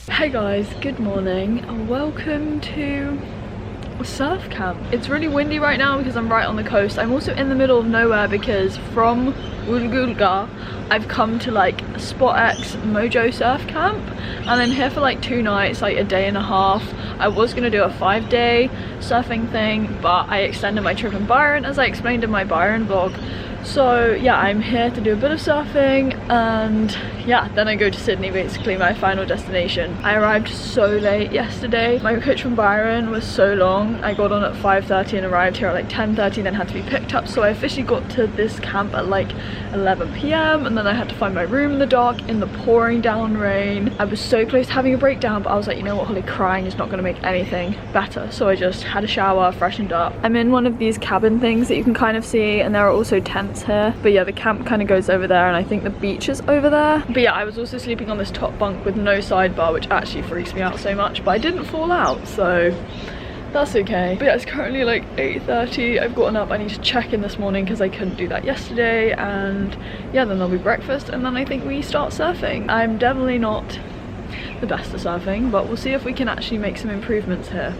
Hey guys, good morning and welcome to a surf camp. It's really windy right now because I'm right on the coast. I'm also in the middle of nowhere because from Woolgoolga I've come to like Spot X Mojo surf camp and I'm here for like 2 nights, like a day and a half. I was gonna do a 5-day surfing thing, but I extended my trip in Byron as I explained in my Byron vlog. So yeah, I'm here to do a bit of surfing and yeah, then I go to Sydney, basically my final destination. I arrived so late yesterday. My coach from Byron was so long. I got on at 5:30 and arrived here at like 10:30, then had to be picked up. So I officially got to this camp at like 11 p.m. and then I had to find my room in the dark in the pouring down rain. I was so close to having a breakdown, but I was like, you know what, Holly, crying is not going to make anything better. So I just had a shower, freshened up. I'm in one of these cabin things that you can kind of see, and there are also tents here, but yeah, the camp kind of goes over there and I think the beach is over there. But yeah, I was also sleeping on this top bunk with no sidebar, which actually freaks me out so much, but I didn't fall out, so that's okay. But yeah, it's currently like 8:30. I've gotten up. I need to check in this morning because I couldn't do that yesterday, and yeah, then there'll be breakfast and then I think we start surfing. I'm definitely not the best at surfing, but we'll see if we can actually make some improvements here.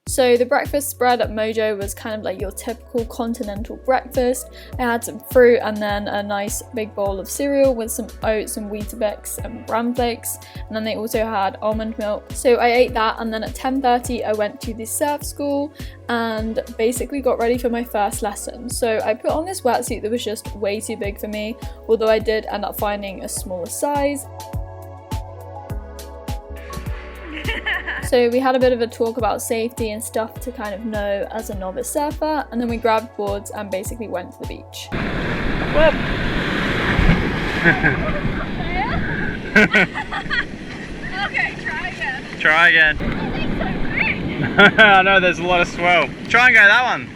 So the breakfast spread at Mojo was kind of like your typical continental breakfast. I had some fruit and then a nice big bowl of cereal with some oats and Weetabix and bran flakes, and then they also had almond milk. So I ate that, and then at 10:30 I went to the surf school and basically got ready for my first lesson. So I put on this wetsuit that was just way too big for me, although I did end up finding a smaller size. So we had a bit of a talk about safety and stuff to kind of know as a novice surfer, and then we grabbed boards and basically went to the beach. Whoop. Okay, try again. Try again. I know there's a lot of swell. Try and go that one.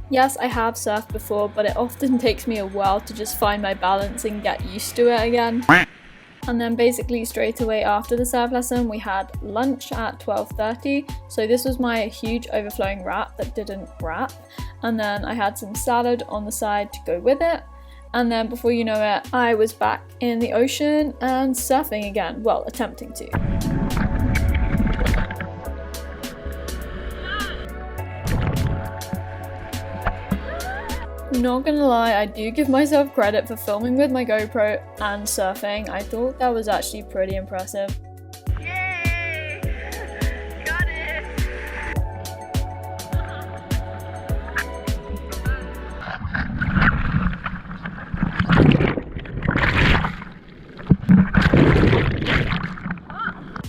Yes, I have surfed before, but it often takes me a while to just find my balance and get used to it again. And then basically straight away after the surf lesson we had lunch at 12:30. So this was my huge overflowing wrap that didn't wrap, and then I had some salad on the side to go with it, and then before you know it I was back in the ocean and surfing again, well, attempting to. Not gonna lie, I do give myself credit for filming with my GoPro and surfing. I thought that was actually pretty impressive. Yay! Got it!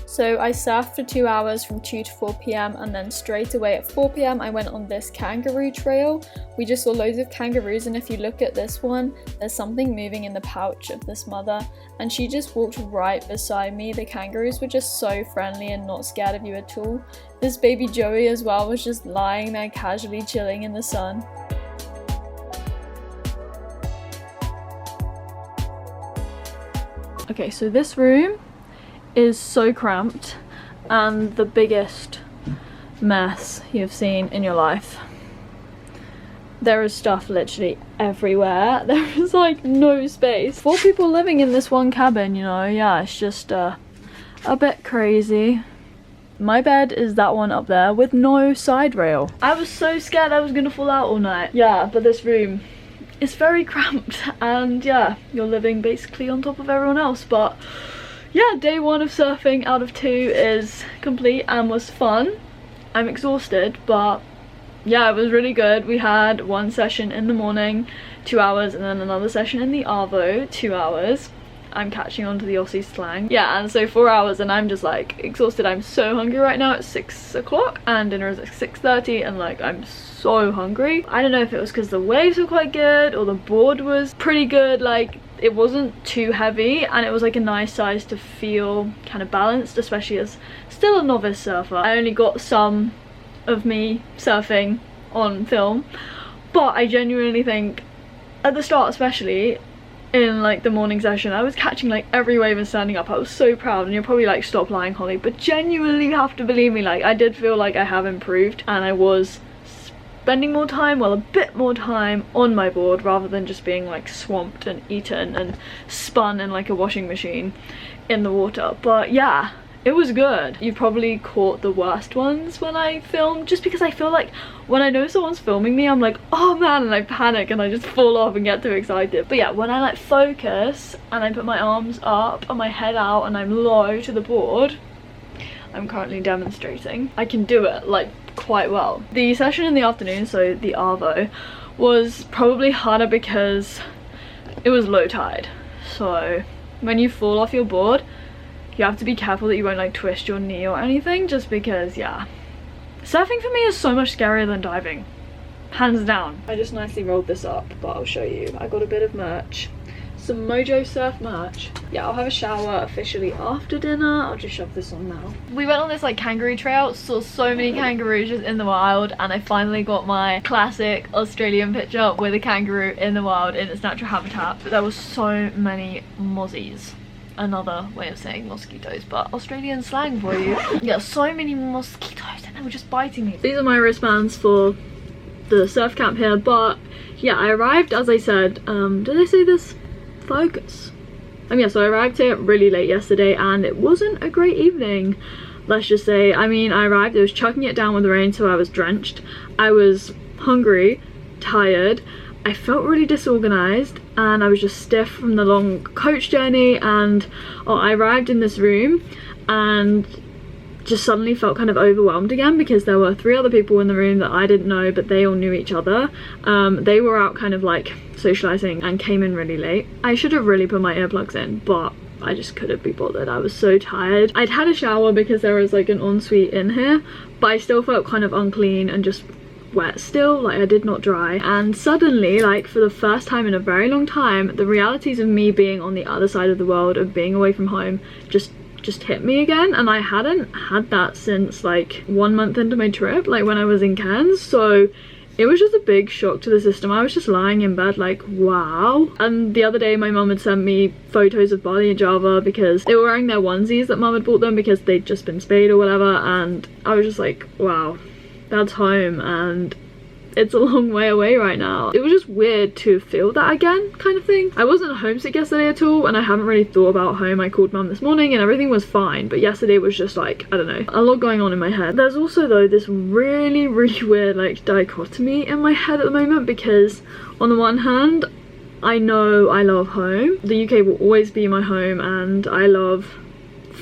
So I surfed for 2 hours from 2 to 4 p.m. and then straight away at 4 p.m. I went on this kangaroo trail. We just saw loads of kangaroos, and if you look at this one, there's something moving in the pouch of this mother, and she just walked right beside me. The kangaroos were just so friendly and not scared of you at all. This baby Joey as well was just lying there casually chilling in the sun. Okay, so this room is so cramped and the biggest mess you've seen in your life. There is stuff literally everywhere. There is like no space. 4 people living in this one cabin, you know, yeah, it's just a bit crazy. My bed is that one up there with no side rail. I was so scared I was gonna fall out all night. Yeah, but this room is very cramped, and yeah, you're living basically on top of everyone else. But yeah, day 1 of surfing out of 2 is complete and was fun. I'm exhausted, but yeah, it was really good. We had 1 session in the morning, 2 hours, and then another session in the Arvo, 2 hours. I'm catching on to the Aussie slang. Yeah, and so 4 hours and I'm just like exhausted. I'm so hungry right now. It's 6 o'clock and dinner is at 6:30, and like I'm so hungry. I don't know if it was because the waves were quite good or the board was pretty good. Like, it wasn't too heavy and it was like a nice size to feel kind of balanced, especially as still a novice surfer. I only got some of me surfing on film, But I genuinely think at the start, especially in like the morning session, I was catching like every wave and standing up. I was so proud, and you're probably like, stop lying, Holly, but genuinely you have to believe me, like I did feel like I have improved, and I was spending more time, well, a bit more time on my board rather than just being like swamped and eaten and spun in like a washing machine in the water. But yeah, it was good. You probably caught the worst ones when I filmed, just because I feel like when I know someone's filming me, I'm like, oh man, and I panic and I just fall off and get too excited. But yeah, when I like focus and I put my arms up and my head out and I'm low to the board, I'm currently demonstrating, I can do it like quite well. The session in the afternoon, so the Arvo, was probably harder because it was low tide. So when you fall off your board, you have to be careful that you won't like twist your knee or anything, just because, yeah, surfing for me is so much scarier than diving, hands down. I just nicely rolled this up, but I'll show you. I got a bit of merch, some Mojo Surf merch. Yeah, I'll have a shower officially after dinner. I'll just shove this on now. We went on this like kangaroo trail, saw so many kangaroos just in the wild, and I finally got my classic Australian picture with a kangaroo in the wild in its natural habitat. But there was so many mozzies. Another way of saying mosquitoes, but Australian slang for you. Yeah, so many mosquitoes, and they were just biting me. These are my wristbands for the surf camp here, but yeah, I arrived, as I said, did I say this? Focus. Yeah, so I arrived here really late yesterday, and it wasn't a great evening, let's just say. I mean, I arrived, it was chucking it down with the rain, so I was drenched. I was hungry, tired, I felt really disorganized, and I was just stiff from the long coach journey. And I arrived in this room and just suddenly felt kind of overwhelmed again, because there were 3 other people in the room that I didn't know, but they all knew each other. They were out kind of like socializing and came in really late. I should have really put my earplugs in, but I just couldn't be bothered. I was so tired. I'd had a shower because there was like an ensuite in here, but I still felt kind of unclean and just wet still, like I did not dry. And suddenly, like for the first time in a very long time, the realities of me being on the other side of the world, of being away from home, just hit me again. And I hadn't had that since like 1 month into my trip, like when I was in Cairns. So it was just a big shock to the system. I was just lying in bed like, wow. And the other day my mum had sent me photos of Bali and Java, because they were wearing their onesies that mum had bought them because they'd just been spayed or whatever, and I was just like, wow, that's home, and it's a long way away right now. It was just weird to feel that again, kind of thing. I wasn't homesick yesterday at all, and I haven't really thought about home. I called mum this morning and everything was fine, but yesterday was just like, I don't know, a lot going on in my head. There's also though this really weird like dichotomy in my head at the moment, because on the one hand, I know I love home. The UK will always be my home, and I love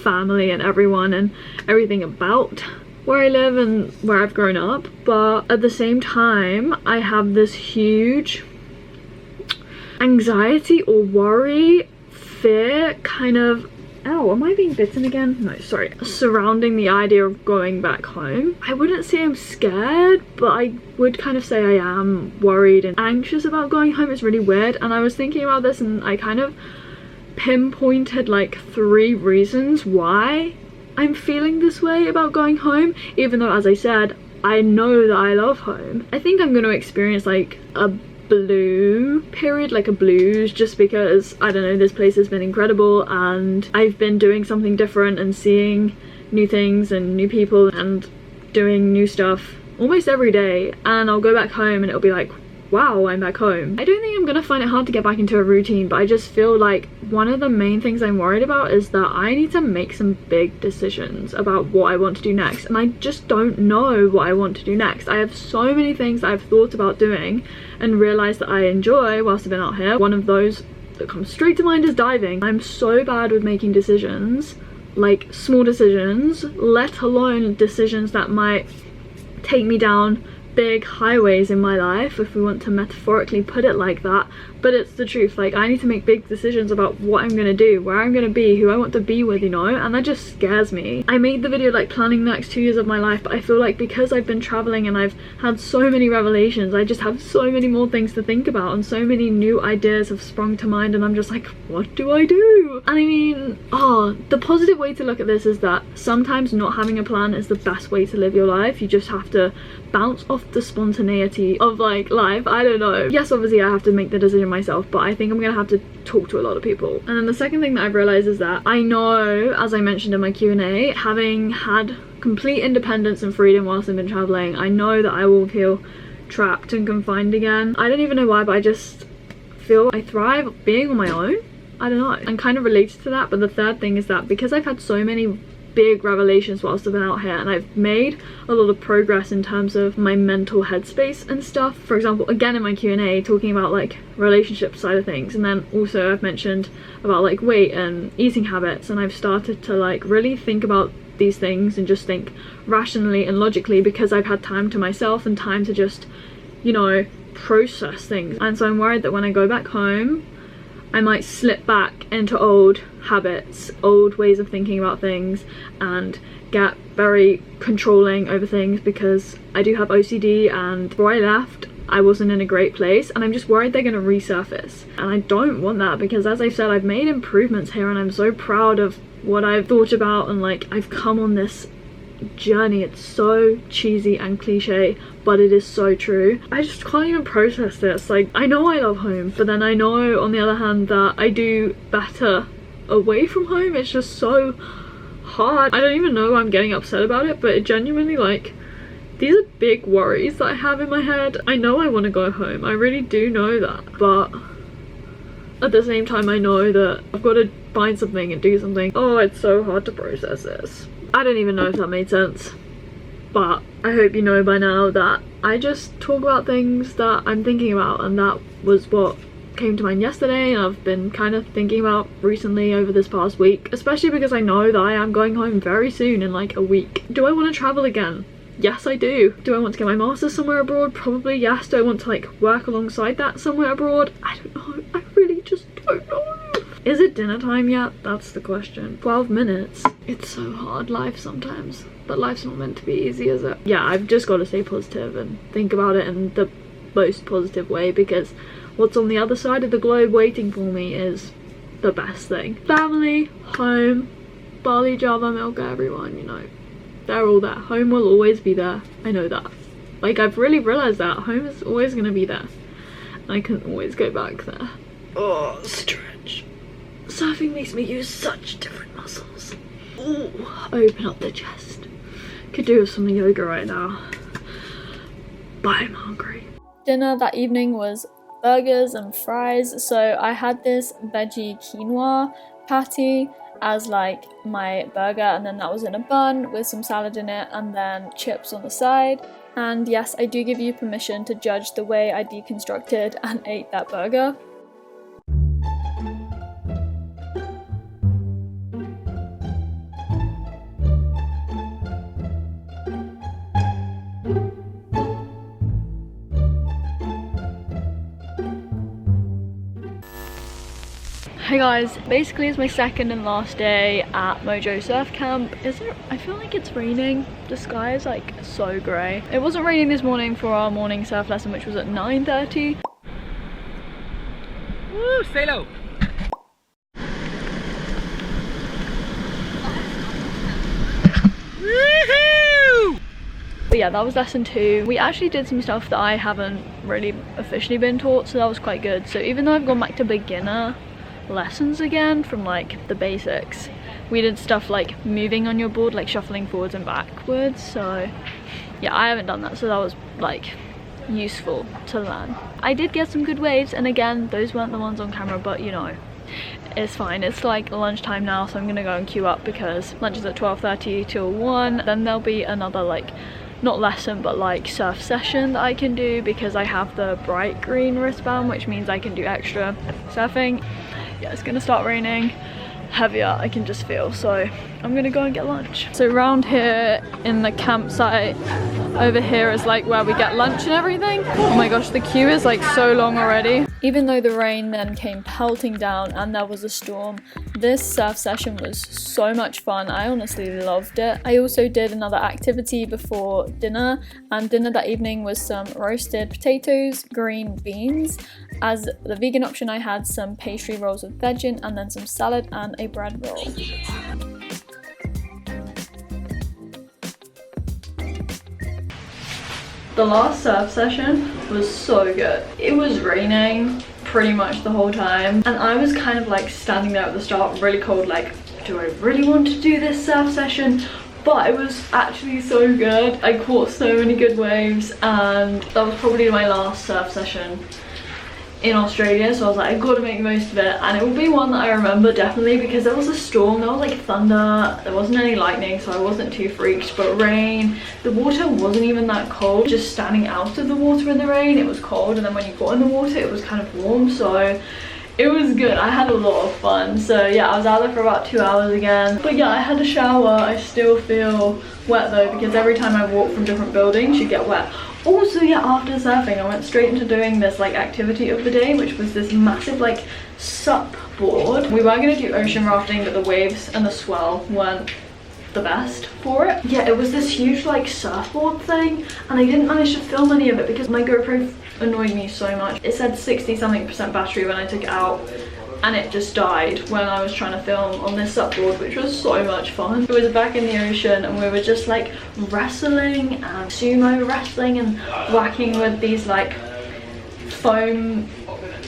family and everyone and everything about where I live and where I've grown up. But at the same time, I have this huge anxiety or worry, fear, kind of, ow, am I being bitten again? No, sorry, surrounding the idea of going back home. I wouldn't say I'm scared, but I would kind of say I am worried and anxious about going home. It's really weird. And I was thinking about this, and I kind of pinpointed like 3 reasons why I'm feeling this way about going home, even though, as I said, I know that I love home. I think I'm going to experience like a blue period, like a blues, just because, I don't know, this place has been incredible and I've been doing something different and seeing new things and new people and doing new stuff almost every day, and I'll go back home and it'll be like, wow, I'm back home. I don't think I'm gonna find it hard to get back into a routine, but I just feel like one of the main things I'm worried about is that I need to make some big decisions about what I want to do next, and I just don't know what I want to do next. I have so many things that I've thought about doing and realized that I enjoy whilst I've been out here. One of those that comes straight to mind is diving. I'm so bad with making decisions, like small decisions, let alone decisions that might take me down big highways in my life, if we want to metaphorically put it like that. But it's the truth. Like, I need to make big decisions about what I'm gonna do, where I'm gonna be, who I want to be with, you know, and that just scares me. I made the video like planning the next 2 years of my life, but I feel like because I've been traveling and I've had so many revelations, I just have so many more things to think about, and so many new ideas have sprung to mind, and I'm just like, what do I do? And I mean, the positive way to look at this is that sometimes not having a plan is the best way to live your life. You just have to bounce off the spontaneity of like life. I don't know. Yes, obviously I have to make the decision myself, but I think I'm gonna have to talk to a lot of people. And then the second thing that I've realized is that I know, as I mentioned in my Q&A, having had complete independence and freedom whilst I've been traveling, I know that I will feel trapped and confined again. I don't even know why, but I just feel I thrive being on my own. I don't know. I'm kind of related to that. But the third thing is that because I've had so many big revelations whilst I've been out here, and I've made a lot of progress in terms of my mental headspace and stuff. For example, again in my Q&A, talking about like relationship side of things, and then also I've mentioned about like weight and eating habits, and I've started to like really think about these things and just think rationally and logically, because I've had time to myself and time to just, you know, process things. And so I'm worried that when I go back home I might slip back into old habits, old ways of thinking about things, and get very controlling over things, because I do have OCD, and before I left I wasn't in a great place, and I'm just worried they're going to resurface. And I don't want that, because as I've said, I've made improvements here and I'm so proud of what I've thought about, and like I've come on this journey. It's so cheesy and cliche, but it is so true. I just can't even process this. Like, I know I love home, but then I know on the other hand that I do better away from home. It's just so hard. I don't even know why I'm getting upset about it, but it genuinely, like, these are big worries that I have in my head. I know I want to go home, I really do know that, but at the same time I know that I've got to find something and do something. Oh, it's so hard to process this. I don't even know if that made sense, but I hope you know by now that I just talk about things that I'm thinking about, and that was what came to mind yesterday, and I've been kind of thinking about recently over this past week, especially because I know that I am going home very soon, in like a week. Do I want to travel again? Yes, I do. Do I want to get my master's somewhere abroad? Probably yes. Do I want to like work alongside that somewhere abroad? I don't know. I really just don't know. Is it dinner time yet? That's the question. 12 minutes. It's so hard, life sometimes. But life's not meant to be easy, is it? Yeah, I've just got to stay positive and think about it in the most positive way, because what's on the other side of the globe waiting for me is the best thing. Family, home, barley, java, milk, everyone, you know. They're all there. Home will always be there. I know that. Like, I've really realised that. Home is always going to be there. And I can always go back there. Oh, stretch. Surfing makes me use such different muscles. Ooh, open up the chest. Could do with some yoga right now. But I'm hungry. Dinner that evening was burgers and fries. So I had this veggie quinoa patty as like my burger, and then that was in a bun with some salad in it and then chips on the side. And yes, I do give you permission to judge the way I deconstructed and ate that burger. Hey guys, basically it's my second and last day at Mojo Surf Camp. I feel like it's raining. The sky is like so grey. It wasn't raining this morning for our morning surf lesson, which was at 9:30. Woo, stay low. Woohoo! But yeah, that was lesson 2. We actually did some stuff that I haven't really officially been taught, so that was quite good. So even though I've gone back to beginner lessons again from like the basics, we did stuff like moving on your board, like shuffling forwards and backwards. So yeah, I haven't done that, so that was like useful to learn. I did get some good waves, and again, those weren't the ones on camera, but you know, it's fine. It's like lunchtime now, so I'm gonna go and queue up because lunch is at 12:30 till 1. Then there'll be another like, not lesson, but like surf session that I can do, because I have the bright green wristband, which means I can do extra surfing. Yeah, it's gonna start raining heavier, I can just feel, so I'm gonna go and get lunch. So around here in the campsite over here is like where we get lunch and everything. Oh my gosh, the queue is like so long already. Even though the rain then came pelting down and there was a storm, this surf session was so much fun. I honestly loved it. I also did another activity before dinner, and dinner that evening was some roasted potatoes, green beans. As the vegan option, I had some pastry rolls with veggie and then some salad and a bread roll. The last surf session was so good. It was raining pretty much the whole time, and I was kind of like standing there at the start, really cold, like, do I really want to do this surf session? But it was actually so good. I caught so many good waves, and that was probably my last surf session in Australia, so I was like, I've got to make the most of it, and it will be one that I remember definitely, because there was a storm, there was like thunder, there wasn't any lightning, so I wasn't too freaked, but rain, the water wasn't even that cold. Just standing out of the water in the rain, it was cold, and then when you got in the water it was kind of warm, so it was good. I had a lot of fun. So yeah, I was out there for about 2 hours again, but yeah, I had a shower. I still feel wet though, because every time I walk from different buildings you get wet. Also, yeah, after surfing I went straight into doing this like activity of the day, which was this massive like sup board. We were going to do ocean rafting, but the waves and the swell weren't the best for it. Yeah, it was this huge like surfboard thing, and I didn't manage to film any of it because my GoPro annoyed me so much. It said 60-something% battery when I took it out, and it just died when I was trying to film on this supboard, which was so much fun. It was back in the ocean, and we were just like wrestling and sumo wrestling and whacking with these like foam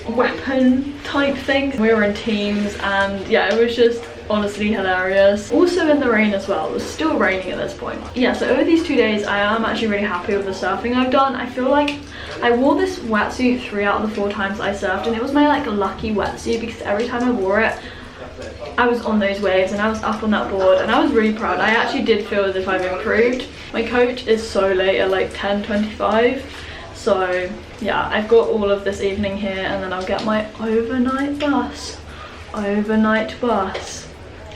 weapon type things. We were in teams, and yeah, it was just honestly hilarious. Also in the rain as well. It was still raining at this point. Yeah, so over these 2 days I am actually really happy with the surfing I've done. I feel like I wore this wetsuit 3 out of the 4 times I surfed, and it was my like lucky wetsuit, because every time I wore it I was on those waves and I was up on that board, and I was really proud. I actually did feel as if I've improved. My coach is so late at like 10:25, so yeah, I've got all of this evening here, and then I'll get my overnight bus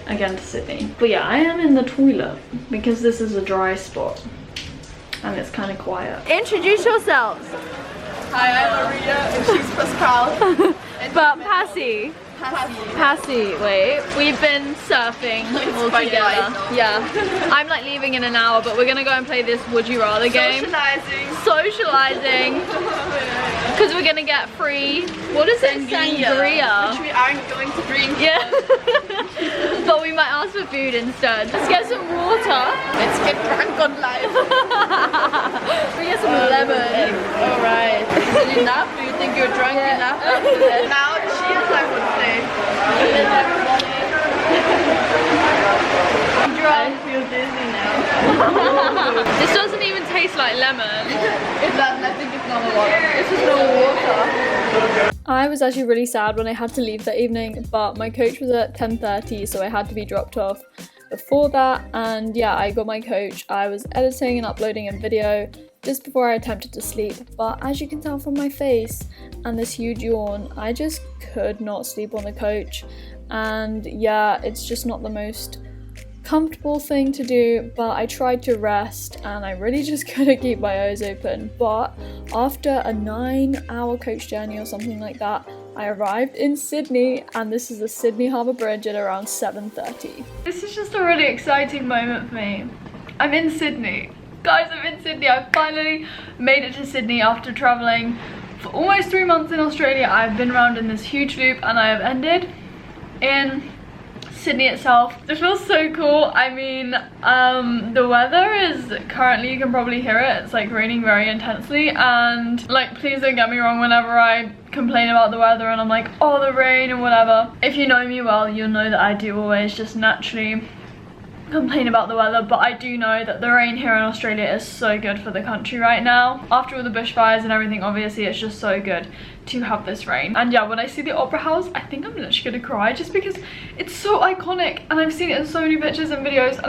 again to Sydney. But yeah, I am in the toilet because this is a dry spot and it's kind of quiet. Introduce yourselves. Hi, I'm Maria and she's Pascal. But Passy. Wait, we've been surfing all together. Yeah, I'm like leaving in an hour, but we're gonna go and play this would you rather game. Socializing. Because we're gonna get free, what is it? Sangria. Which we aren't going to drink. Yeah. But we might ask for food instead. Let's get some water. Let's get drunk on life. We get some lemon. Alright. Is it enough? Do you think you're drunk enough after that? Now cheers, I would say. Cheers, everybody. I'm drunk. I feel dizzy now. This doesn't even taste like lemon. I think it's not a water. This is no water. I was actually really sad when I had to leave that evening, but my coach was at 10:30, so I had to be dropped off before that. And yeah, I got my coach. I was editing and uploading a video just before I attempted to sleep, but as you can tell from my face and this huge yawn, I just could not sleep on the coach. And yeah, it's just not the most comfortable thing to do, but I tried to rest and I really just couldn't keep my eyes open. But after a 9-hour coach journey or something like that, I arrived in Sydney, and this is the Sydney Harbour Bridge at around 7:30. This is just a really exciting moment for me. I'm in Sydney. Guys, I'm in Sydney. I finally made it to Sydney after travelling for almost 3 months in Australia. I've been around in this huge loop and I have ended in Sydney itself. It feels so cool. I mean, the weather is currently, you can probably hear it, it's like raining very intensely, and like, please don't get me wrong, whenever I complain about the weather and I'm like, oh, the rain and whatever, if you know me well, you'll know that I do always just naturally complain about the weather, but I do know that the rain here in Australia is so good for the country right now. After all the bushfires and everything, obviously it's just so good to have this rain. And yeah, when I see the Opera House, I think I'm literally gonna cry, just because it's so iconic and I've seen it in so many pictures and videos, and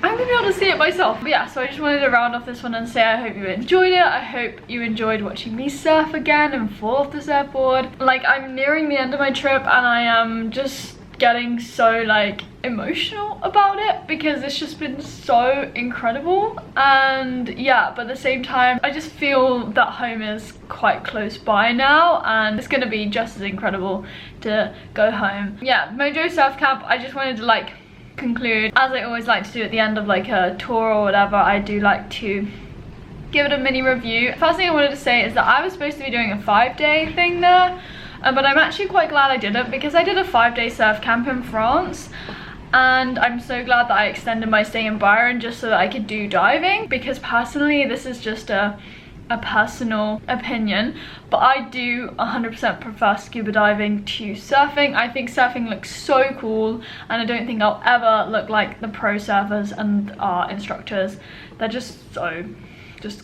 I'm gonna be able to see it myself. But yeah, so I just wanted to round off this one and say I hope you enjoyed it. I hope you enjoyed watching me surf again and fall off the surfboard. Like, I'm nearing the end of my trip and I am just getting so like emotional about it because it's just been so incredible. And yeah, but at the same time I just feel that home is quite close by now, and it's gonna be just as incredible to go home. Yeah, Mojo Surf Camp, I just wanted to like conclude, as I always like to do at the end of like a tour or whatever, I do like to give it a mini review. First thing I wanted to say is that I was supposed to be doing a 5-day thing there, but I'm actually quite glad I did it, because I did a 5-day surf camp in France, and I'm so glad that I extended my stay in Byron just so that I could do diving, because personally this is just a a personal opinion, but I do 100% prefer scuba diving to surfing. I think surfing looks so cool, and I don't think I'll ever look like the pro surfers and our instructors. They're just so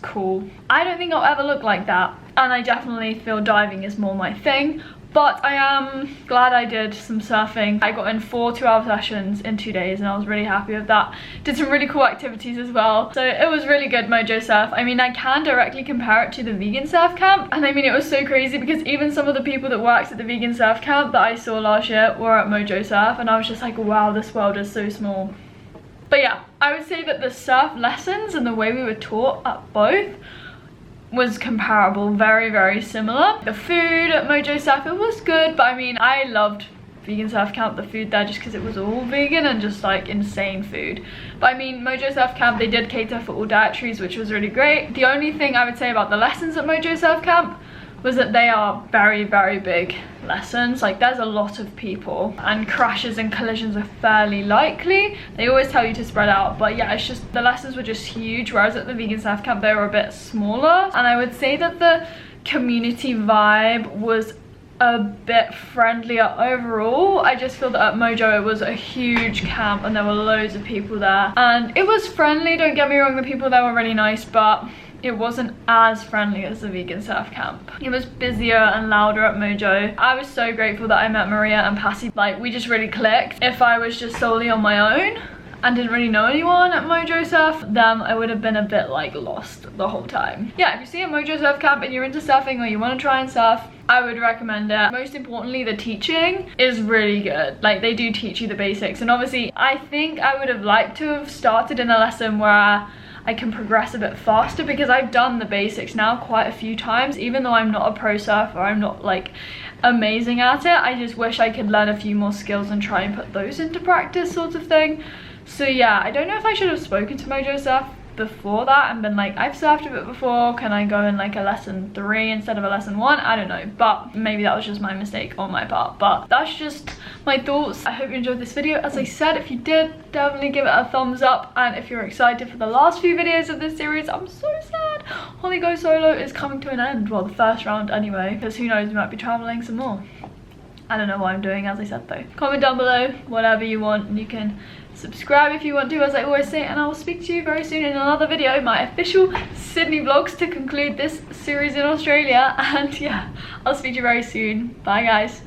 cool. I don't think I'll ever look like that, and I definitely feel diving is more my thing. But I am glad I did some surfing. I got in 4 2-hour sessions in 2 days, and I was really happy with that. Did some really cool activities as well. So it was really good, Mojo Surf. I mean, I can directly compare it to the vegan surf camp. And I mean, it was so crazy because even some of the people that worked at the vegan surf camp that I saw last year were at Mojo Surf. And I was just like, wow, this world is so small. But yeah, I would say that the surf lessons and the way we were taught at both was comparable, very similar. The food at Mojo Surf, it was good, but I mean, I loved vegan surf camp, the food there, just because it was all vegan and just like insane food. But I mean, Mojo Surf camp, they did cater for all dietaries, which was really great. The only thing I would say about the lessons at Mojo Surf camp was that they are very big lessons. Like, there's a lot of people and crashes and collisions are fairly likely. They always tell you to spread out, but yeah, it's just the lessons were just huge, whereas at the vegan surf camp they were a bit smaller. And I would say that the community vibe was a bit friendlier overall. I just feel that at Mojo it was a huge camp and there were loads of people there, and it was friendly, don't get me wrong, the people there were really nice, but it wasn't as friendly as the vegan surf camp. It was busier and louder at Mojo. I was so grateful that I met Maria and Passy. Like, we just really clicked. If I was just solely on my own and didn't really know anyone at Mojo Surf, then I would have been a bit like lost the whole time. Yeah, if you see a Mojo Surf camp and you're into surfing or you want to try and surf, I would recommend it. Most importantly, the teaching is really good. Like, they do teach you the basics, and obviously I think I would have liked to have started in a lesson where I can progress a bit faster, because I've done the basics now quite a few times. Even though I'm not a pro surfer, I'm not like amazing at it, I just wish I could learn a few more skills and try and put those into practice, sort of thing. So yeah, I don't know if I should have spoken to Mojo Surf before that and been like, I've surfed a bit before, can I go in like a lesson 3 instead of a lesson 1? I don't know, but maybe that was just my mistake on my part. But that's just my thoughts. I hope you enjoyed this video. As I said, if you did, definitely give it a thumbs up, and if you're excited for the last few videos of this series, I'm so sad Holly Go Solo is coming to an end. Well, the first round anyway, because who knows, we might be traveling some more. I don't know what I'm doing, as I said though. Comment down below whatever you want, and you can subscribe if you want to, as I always say, and I will speak to you very soon in another video, my official Sydney vlogs to conclude this series in Australia. And yeah, I'll speak to you very soon. Bye guys.